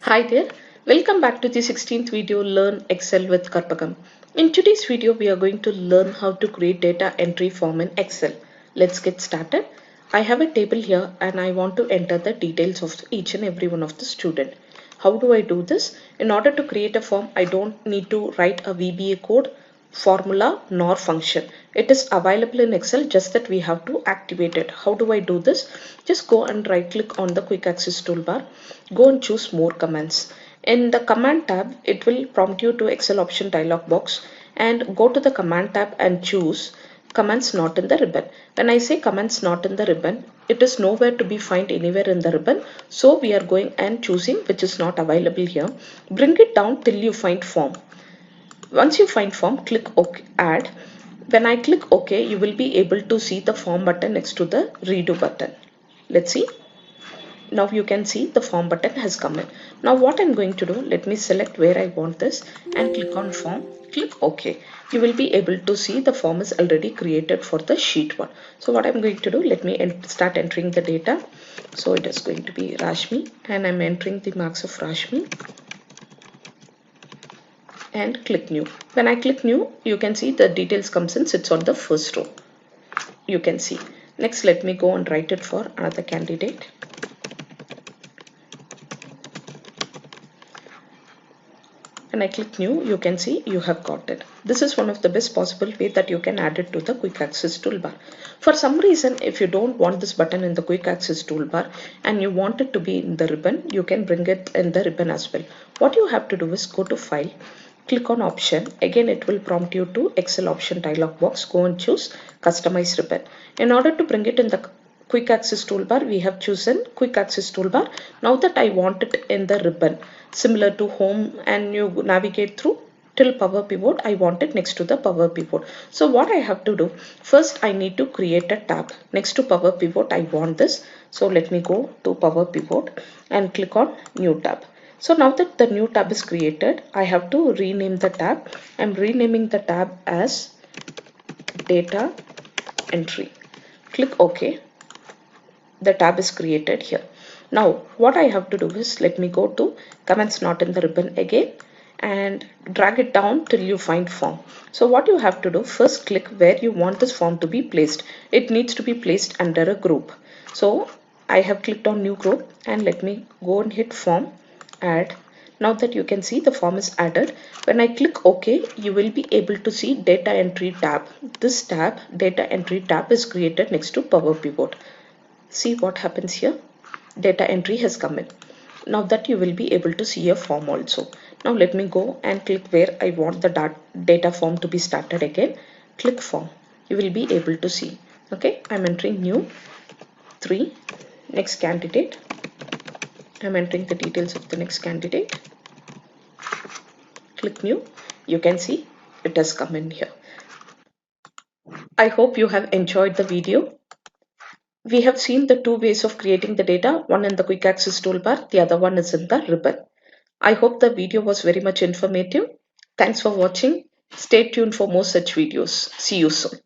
Hi there, welcome back to the 16th video Learn Excel with Karpagam. In today's video, we are going to learn how to create data entry form in Excel. Let's get started. I have a table here and I want to enter the details of each and every one of the student. How do I do this? In order to create a form, I don't need to write a VBA code, formula nor function. It is available in Excel, just that we have to activate it. How do I do this? Just go and right click on the quick access toolbar, go and choose more commands. In the command tab, it will prompt you to Excel option dialog box, and go to the command tab and choose commands not in the ribbon. When I say commands not in the ribbon, it is nowhere to be found anywhere in the ribbon, so we are going and choosing which is not available here. Bring it down till you find form. Once you find form, click OK, add. When I click OK, you will be able to see the form button next to the redo button. Let's see. Now you can see the form button has come in. Now what I'm going to do, let me select where I want this and click on form, click OK. You will be able to see the form is already created for the sheet 1. So what I'm going to do, let me start entering the data. So it is going to be Rashmi and I'm entering the marks of Rashmi and click new. When I click new, you can see the details comes in, sits on the first row. You can see. Next, let me go and write it for another candidate. When I click new, you can see you have got it. This is one of the best possible way that you can add it to the quick access toolbar. For some reason, if you don't want this button in the quick access toolbar and you want it to be in the ribbon, you can bring it in the ribbon as well. What you have to do is go to file, click on option. Again, it will prompt you to Excel option dialog box. Go and choose customize ribbon. In order to bring it in the quick access toolbar, we have chosen quick access toolbar. Now that I want it in the ribbon, similar to home, and you navigate through till power pivot, I want it next to the power pivot. So what I have to do, first I need to create a tab next to power pivot. I want this, so let me go to power pivot and click on new tab. So now that the new tab is created, I have to rename the tab. I'm renaming the tab as data entry. Click OK. The tab is created here. Now what I have to do is, let me go to commands not in the ribbon again and drag it down till you find form. So what you have to do, first click where you want this form to be placed. It needs to be placed under a group. So I have clicked on new group and let me go and hit form, add. Now that you can see the form is added, when I click OK, you will be able to see data entry tab. This tab, data entry tab, is created next to power pivot. See what happens here. Data entry has come in. Now that you will be able to see a form also. Now let me go and click where I want the data form to be started again. Click form. You will be able to see. Okay, I'm entering new 3. Next candidate. I'm entering the details of the next candidate. Click new. You can see it has come in here. I hope you have enjoyed the video. We have seen the two ways of creating the data, one in the quick access toolbar, the other one is in the ribbon. I hope the video was very much informative. Thanks for watching. Stay tuned for more such videos. See you soon.